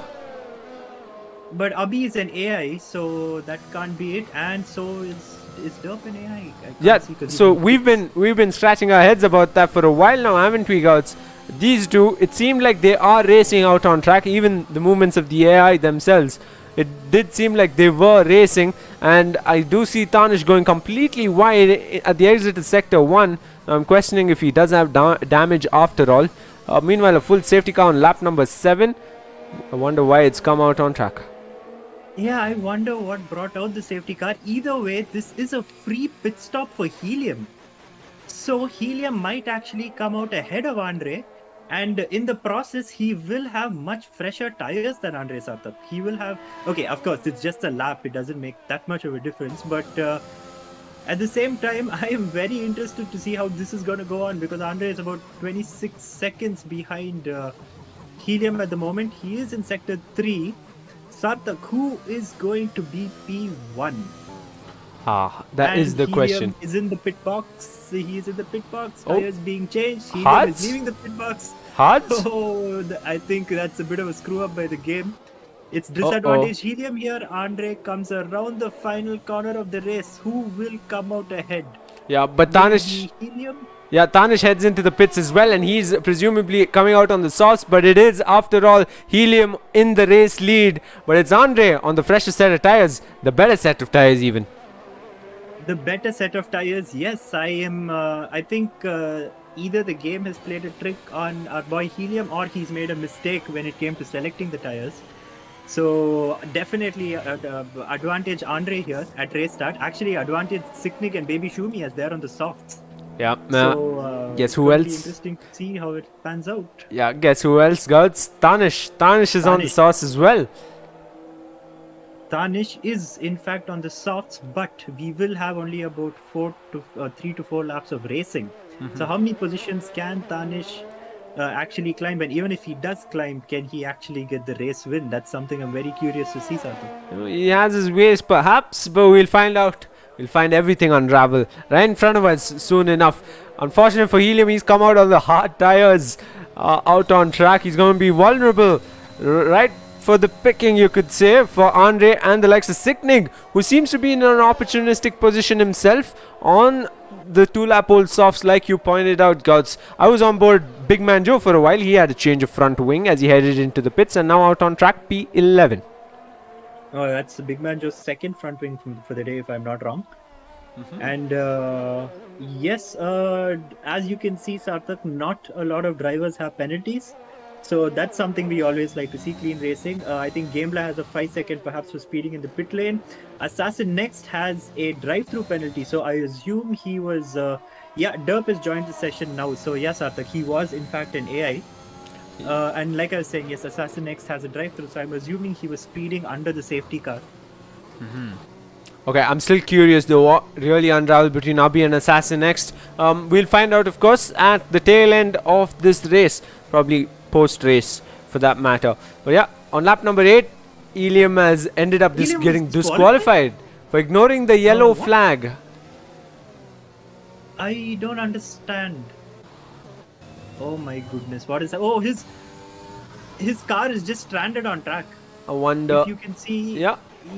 Speaker 1: But Abhi is an AI, so that can't be it. And so is Derp an AI?
Speaker 2: Yeah, so we've been scratching our heads about that for a while now, haven't we, guys? These two, it seemed like they are racing out on track, even the movements of the AI themselves. It did seem like they were racing, and I do see Tanish going completely wide at the exit of Sector 1. I'm questioning if he does have damage after all. Meanwhile, a full safety car on lap number 7. I wonder why it's come out on track.
Speaker 1: Yeah, I wonder what brought out the safety car. Either way, this is a free pit stop for Helium. So Helium might actually come out ahead of Andre. And in the process, he will have much fresher tires than Andre Sarthak. He will have... Okay, of course, it's just a lap. It doesn't make that much of a difference. But at the same time, I am very interested to see how this is going to go on. Because Andre is about 26 seconds behind Helium at the moment. He is in Sector 3. Sarthak, who is going to be P1?
Speaker 2: That is the question.
Speaker 1: Is in the pit box. He is in the pit box. Tires being changed.
Speaker 2: Helium
Speaker 1: is leaving the pit box.
Speaker 2: Hards?
Speaker 1: Oh, I think that's a bit of a screw up by the game. It's disadvantage Helium here. Andre comes around the final corner of the race. Who will come out ahead?
Speaker 2: Yeah, but Tanish...
Speaker 1: Helium?
Speaker 2: Yeah, Tanish heads into the pits as well, and he's presumably coming out on the sauce, but it is, after all, Helium in the race lead. But it's Andre on the fresher set of tires, the better set of tires even.
Speaker 1: The better set of tires, yes. I think either the game has played a trick on our boy Helium, or he's made a mistake when it came to selecting the tires. So definitely advantage Andre here at race start. Actually, advantage Siknig and Baby Shumi as they're on the softs.
Speaker 2: Yeah.
Speaker 1: So
Speaker 2: guess who else?
Speaker 1: Interesting to see how it pans out.
Speaker 2: Yeah, guess who else, guys? Tanish. Tanish is on the sauce as well.
Speaker 1: Tanish is in fact on the softs, but we will have only about 3 to 4 laps of racing. So how many positions can Tanish actually climb? And even if he does climb, can he actually get the race win? That's something I'm very curious to see, Sarthak.
Speaker 2: He has his ways perhaps, but we'll find out. We'll find everything unravel right in front of us soon enough. Unfortunate for Helium, he's come out on the hard tires out on track. He's going to be vulnerable right for the picking, you could say, for Andre and the likes of Siknig, who seems to be in an opportunistic position himself on the 2-lap old softs, like you pointed out, Gouts. I was on board Big Man Joe for a while. He had a change of front wing as he headed into the pits, and now out on track P11.
Speaker 1: Oh, that's Big Man Joe's second front wing for the day, if I'm not wrong. And yes, as you can see, Sarthak, not a lot of drivers have penalties. So that's something we always like to see, clean racing. I think Gamebla has a 5-second perhaps for speeding in the pit lane. Assassin next has a drive-through penalty. So I assume he was... Derp has joined the session now. So yes, Sarthak, he was in fact an AI. And like I was saying, yes, Assassin next has a drive-through. So I'm assuming he was speeding under the safety car.
Speaker 2: Okay, I'm still curious though what really unraveled between Abhi and Assassin next. We'll find out, of course, at the tail end of this race. Probably post-race for that matter. But yeah, on lap number 8, Helium has ended up getting disqualified for ignoring the yellow flag.
Speaker 1: I don't understand. Oh my goodness, what is that? Oh, his car is just stranded on track.
Speaker 2: I wonder.
Speaker 1: If you can see,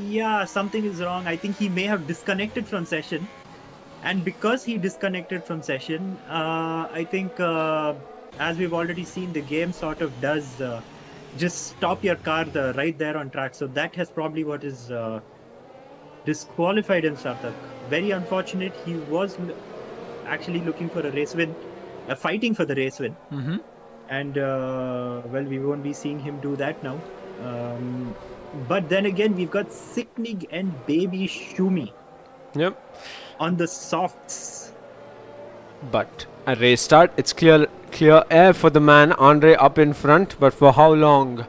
Speaker 1: yeah, something is wrong. I think he may have disconnected from session, and because he disconnected from session, I think as we've already seen, the game sort of does just stop your car right there on track. So that has probably what is disqualified him, Sarthak. Very unfortunate. He was actually looking for a race win, fighting for the race win. And well, we won't be seeing him do that now. But then again, we've got Siknig and Baby Shumi.
Speaker 2: Yep.
Speaker 1: On the softs.
Speaker 2: But a race start, it's clear air for the man Andre up in front, but for how long?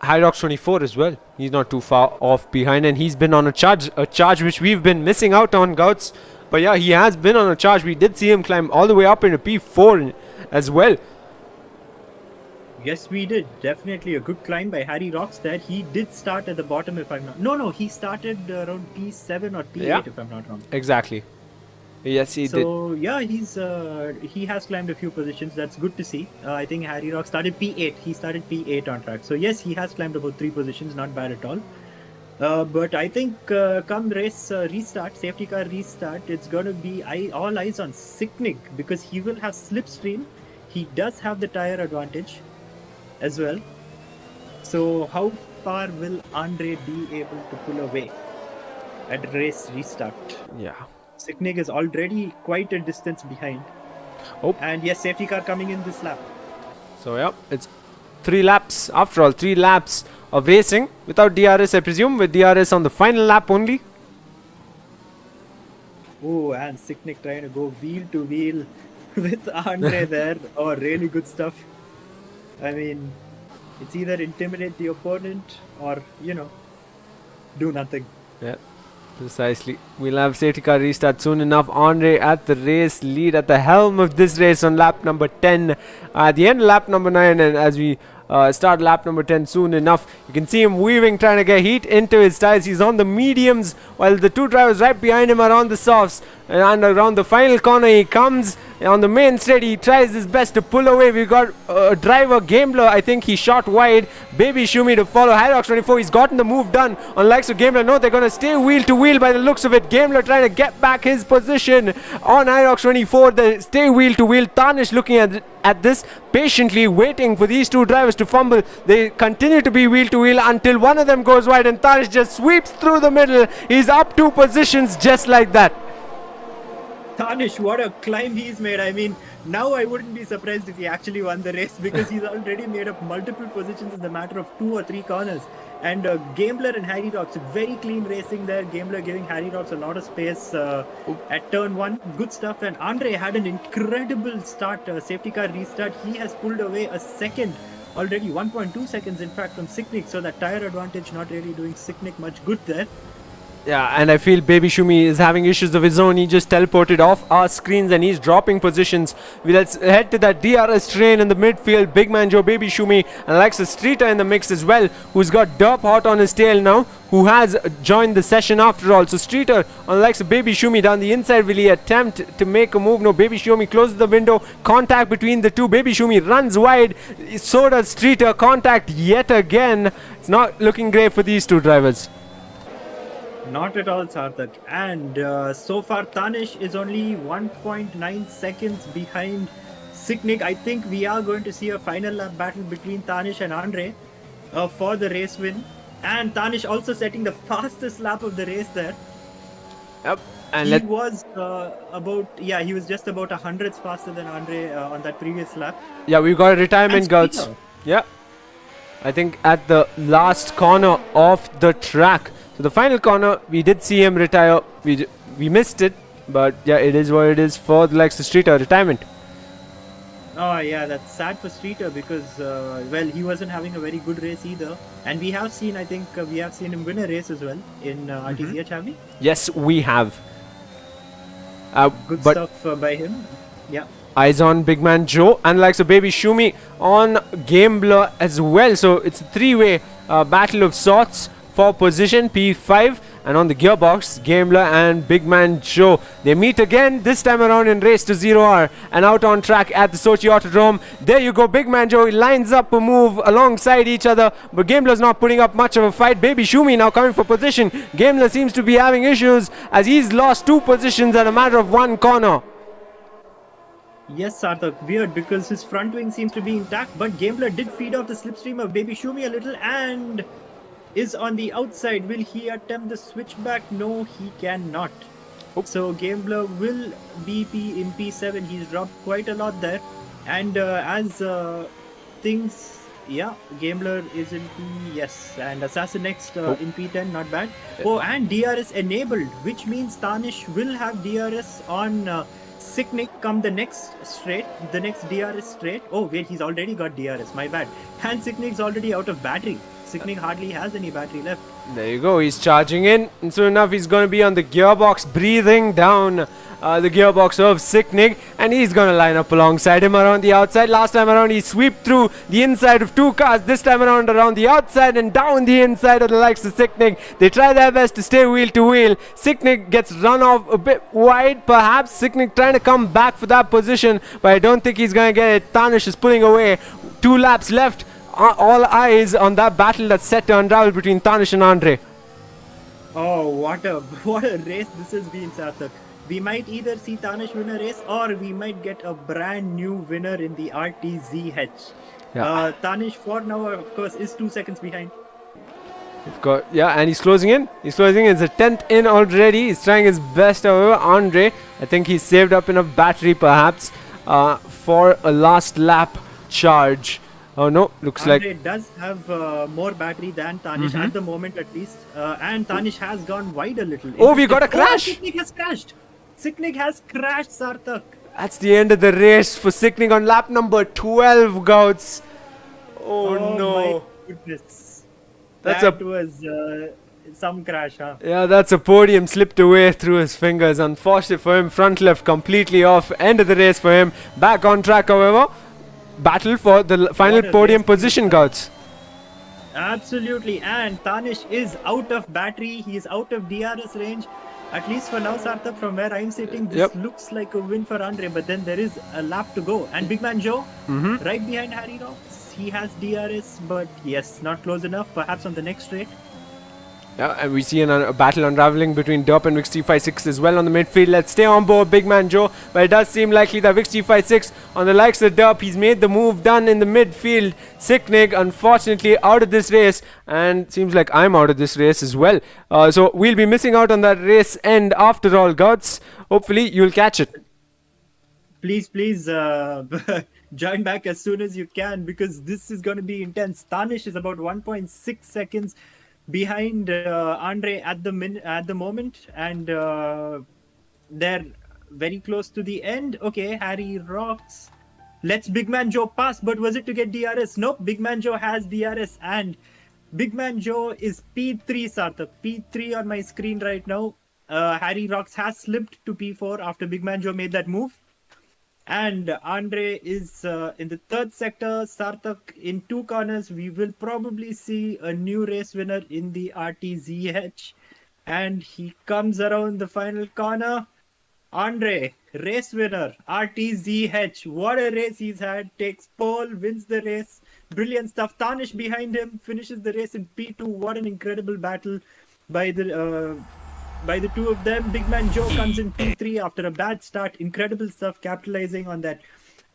Speaker 2: Hyrox 24 as well. He's not too far off behind, and he's been on a charge which we've been missing out on, Gouts. But yeah, he has been on a charge. We did see him climb all the way up into P4 as well.
Speaker 1: Yes, we did. Definitely a good climb by Harry Rocks there. He did start at the bottom, if I'm not... No, he started around P7 or P8, if I'm not wrong.
Speaker 2: Exactly. Yes, he did.
Speaker 1: So, yeah, he has climbed a few positions. That's good to see. I think Harry Rocks started P8. He started P8 on track. So, yes, he has climbed about 3 positions. Not bad at all. But I think come race restart, safety car restart, it's going to be all eyes on Sicknick because he will have slipstream. He does have the tire advantage as well. So how far will Andre be able to pull away at race restart?
Speaker 2: Yeah.
Speaker 1: Sicknick is already quite a distance behind.
Speaker 2: Oh.
Speaker 1: And yes, safety car coming in this lap.
Speaker 2: So yeah, it's 3 laps. After all, 3 laps of racing without DRS, I presume, with DRS on the final lap only.
Speaker 1: Oh, and Sicknick trying to go wheel to wheel with Andre there. Oh, really good stuff. I mean, it's either intimidate the opponent or, do nothing.
Speaker 2: Yeah, precisely. We'll have safety car restart soon enough. Andre at the race lead, at the helm of this race on lap number 10. At the end of lap number 9, and as we start lap number 10 soon enough, you can see him weaving, trying to get heat into his tires. He's on the mediums, while the 2 drivers right behind him are on the softs. And around the final corner, he comes on the main straight. He tries his best to pull away. We've got driver Gambler. I think he shot wide. Baby Shumi to follow. Hyrox 24, he's gotten the move done on likes of Gambler. No, they're going to stay wheel to wheel by the looks of it. Gambler trying to get back his position on Hyrox 24. They stay wheel to wheel. Tarnish looking at this, patiently waiting for these 2 drivers to fumble. They continue to be wheel to wheel until one of them goes wide, and Tarnish just sweeps through the middle. He's up 2 positions just like that.
Speaker 1: Tarnish, what a climb he's made. I mean, now I wouldn't be surprised if he actually won the race because he's already made up multiple positions in the matter of 2 or 3 corners. And Gambler and Harry Rocks, very clean racing there. Gambler giving Harry Rocks a lot of space at turn 1. Good stuff. And Andre had an incredible start, safety car restart. He has pulled away a second already, 1.2 seconds in fact from Sicknick. So that tire advantage not really doing Sicknick much good there.
Speaker 2: Yeah, and I feel Baby Shumi is having issues of his own. He just teleported off our screens and he's dropping positions. Let's head to that DRS train in the midfield. Big man Joe, Baby Shumi, and Alexa Streeter in the mix as well, who's got Derp hot on his tail now, who has joined the session after all. So Streeter on Alexa Baby Shumi down the inside. Will he attempt to make a move? No, Baby Shumi closes the window. Contact between the 2. Baby Shumi runs wide. So does Streeter. Contact yet again. It's not looking great for these 2 drivers.
Speaker 1: Not at all, Sarthak. And so far, Tanish is only 1.9 seconds behind Sicknick. I think we are going to see a final lap battle between Tanish and Andre for the race win. And Tanish also setting the fastest lap of the race there.
Speaker 2: Yep. And
Speaker 1: he was he was just about 100ths faster than Andre on that previous lap.
Speaker 2: Yeah, we've got a retirement, Gouts. Yeah. I think at the last corner of the track. So the final corner, we did see him retire. We missed it, but yeah, it is what it is for the likes of Streeter, retirement.
Speaker 1: Oh yeah, that's sad for Streeter because he wasn't having a very good race either. And we have seen, I think, him win a race as well in RTCH, have we?
Speaker 2: Yes, we have.
Speaker 1: Good stuff by him. Yeah.
Speaker 2: Eyes on Big Man Joe and likes of Baby Shumi on Gambler as well. So it's a 3-way battle of sorts for position P5, and on the gearbox, Gambler and Big Man Joe. They meet again, this time around in race to 0R and out on track at the Sochi Autodrom. There you go, Big Man Joe lines up a move alongside each other, but Gambler's not putting up much of a fight. Baby Shumi now coming for position. Gambler seems to be having issues as he's lost 2 positions at a matter of 1 corner.
Speaker 1: Yes, Sarthak, weird because his front wing seems to be intact, but Gambler did feed off the slipstream of Baby Shumi a little and is on the outside. Will he attempt the switchback? No, he cannot. So Gambler will be in P7. He's dropped quite a lot there. And Gambler is in P, yes. And Assassin next in P10, not bad. Oh, and DRS enabled, which means Tanish will have DRS on Sicknick come the next DRS straight. Oh wait, he's already got DRS, my bad. And Sicknick's already out of battery. Sicknick hardly has any battery left.
Speaker 2: There you go, he's charging in, and soon enough he's going to be on the gearbox, breathing down the gearbox of Sicknick, and he's going to line up alongside him around the outside. Last time around he swept through the inside of 2 cars, this time around the outside and down the inside of the likes of Sicknick. They try their best to stay wheel to wheel. Sicknick gets run off a bit wide, perhaps. Sicknick trying to come back for that position, but I don't think he's going to get it. Tanish is pulling away, 2 laps left. All eyes on that battle that's set to unravel between Tanish and Andre.
Speaker 1: Oh, what a race this has been, Sarthak. We might either see Tanish win a race, or we might get a brand new winner in the RTZH.
Speaker 2: Yeah.
Speaker 1: Tanish for now, of course, is 2 seconds behind.
Speaker 2: And he's closing in. He's a 10th in already. He's trying his best, however. Andre, I think he's saved up enough battery perhaps for a last lap charge. Oh no, looks
Speaker 1: Andre
Speaker 2: like
Speaker 1: does have more battery than Tanish at the moment, at least. And Tanish has gone wide a little.
Speaker 2: Oh, we got a crash!
Speaker 1: Sicknick has crashed! Sicknick has crashed, Sarthak.
Speaker 2: That's the end of the race for Sicknick on lap number 12, Gouts. Oh no.
Speaker 1: My goodness.
Speaker 2: That
Speaker 1: was some crash, huh?
Speaker 2: Yeah, that's a podium slipped away through his fingers. Unfortunate for him. Front left completely off. End of the race for him. Back on track, however. Battle for the final podium position, Gouts.
Speaker 1: Absolutely. And Tanish is out of battery. He is out of DRS range. At least for now, Sarthak, from where I'm sitting, this looks like a win for Andre. But then there is a lap to go. And Big Man Joe, right behind Harry Rocks. He has DRS, but yes, not close enough. Perhaps on the next straight.
Speaker 2: Yeah, and we see a battle unraveling between Derp and Vix356 as well on the midfield. Let's stay on board Big Man Joe, but it does seem likely that Vix356 on the likes of Derp, he's made the move done in the midfield. Sicknick, unfortunately, out of this race, and seems like I'm out of this race as well. So we'll be missing out on that race end after all, Guts. Hopefully, you'll catch it.
Speaker 1: Please, join back as soon as you can, because this is going to be intense. Tanish is about 1.6 seconds behind Andre at the moment, and they're very close to the end. Okay, Harry Rocks lets Big Man Joe pass, but was it to get DRS? Nope, Big Man Joe has DRS, and Big Man Joe is P3, Sarthak. P3 on my screen right now. Harry Rocks has slipped to P4 after Big Man Joe made that move. And Andre is in the 3rd sector. Sarthak in 2 corners. We will probably see a new race winner in the RTZH. And he comes around the final corner. Andre, race winner, RTZH. What a race he's had. Takes pole, wins the race. Brilliant stuff. Tanish behind him finishes the race in P2. What an incredible battle by the two of them. Big Man Joe comes in P3 after a bad start. Incredible stuff, capitalizing on that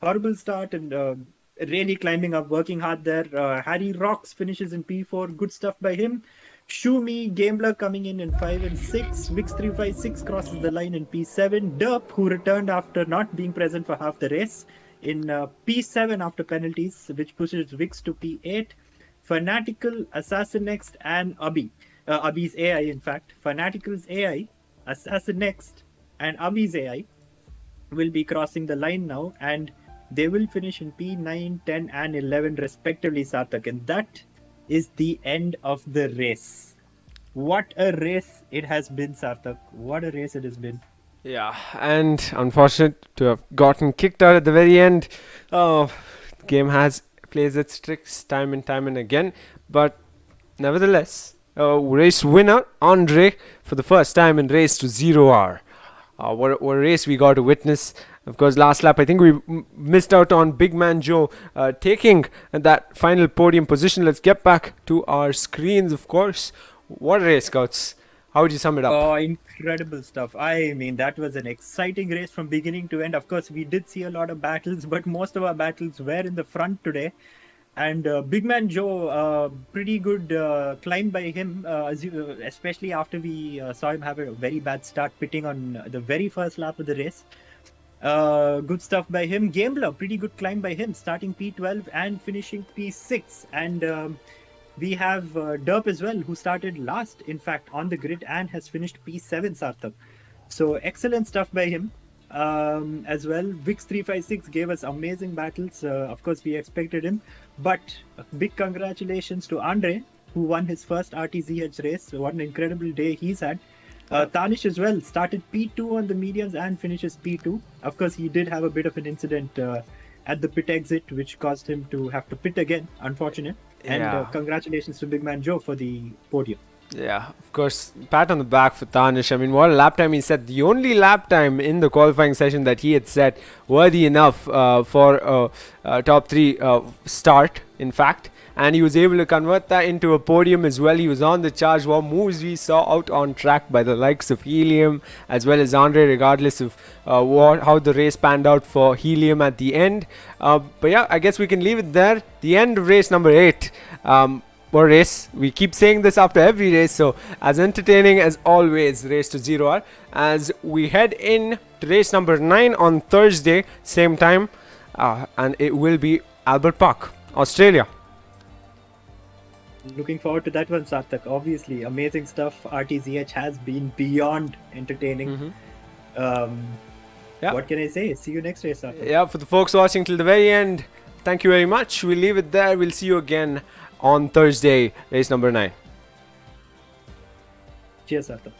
Speaker 1: horrible start and really climbing up, working hard there. Harry Rocks finishes in P4. Good stuff by him. Shumi Gambler coming in 5 and 6. Vix356 crosses the line in P7. Derp, who returned after not being present for half the race, in P7 after penalties, which pushes Vix to P8. Fanatical, Assassin next, and Abhi. Abhi's AI, in fact. Fanatical's AI, Assassin next, and Abhi's AI will be crossing the line now, and they will finish in P9, 10, and 11 respectively, Sarthak. And that is the end of the race. What a race it has been, Sarthak. What a race it has been.
Speaker 2: Yeah, and unfortunate to have gotten kicked out at the very end. The game plays its tricks time and again, but nevertheless, race winner Andre for the first time in race to 0R. What a race we got to witness. Of course, last lap I think we missed out on Big Man Joe taking that final podium position. Let's get back to our screens, of course. What a race, Scouts. How would you sum it up?
Speaker 1: Oh, incredible stuff. I mean, that was an exciting race from beginning to end. Of course, we did see a lot of battles, but most of our battles were in the front today. And Big Man Joe, pretty good climb by him, especially after we saw him have a very bad start pitting on the very first lap of the race. Good stuff by him. Gambler, pretty good climb by him, starting P12 and finishing P6. And we have Derp as well, who started last, in fact, on the grid and has finished P7, Sarthak. So excellent stuff by him. As well, Vix356 gave us amazing battles. Of course, we expected him, but big congratulations to Andre who won his first RTZH race. What an incredible day he's had. Tanish as well started P2 on the mediums and finishes P2. Of course, he did have a bit of an incident at the pit exit, which caused him to have to pit again. Unfortunate. And congratulations to Big Man Joe for the podium.
Speaker 2: Yeah, of course, pat on the back for Tanish. I mean, what a lap time he set. The only lap time in the qualifying session that he had set worthy enough for a top 3 start, in fact. And he was able to convert that into a podium as well. He was on the charge. What moves we saw out on track by the likes of Helium as well as Andre, regardless of how the race panned out for Helium at the end. But yeah, I guess we can leave it there. The end of race number 8. Or race. We keep saying this after every race, so as entertaining as always, race to 0R. As we head in to race number 9 on Thursday, same time, and it will be Albert Park, Australia.
Speaker 1: Looking forward to that one, Sarthak. Obviously, amazing stuff. RTZH has been beyond entertaining. What can I say? See you next race, Sarthak.
Speaker 2: Yeah, for the folks watching till the very end, thank you very much. We'll leave it there. We'll see you again on Thursday, race number 9.
Speaker 1: Cheers, Sarthak.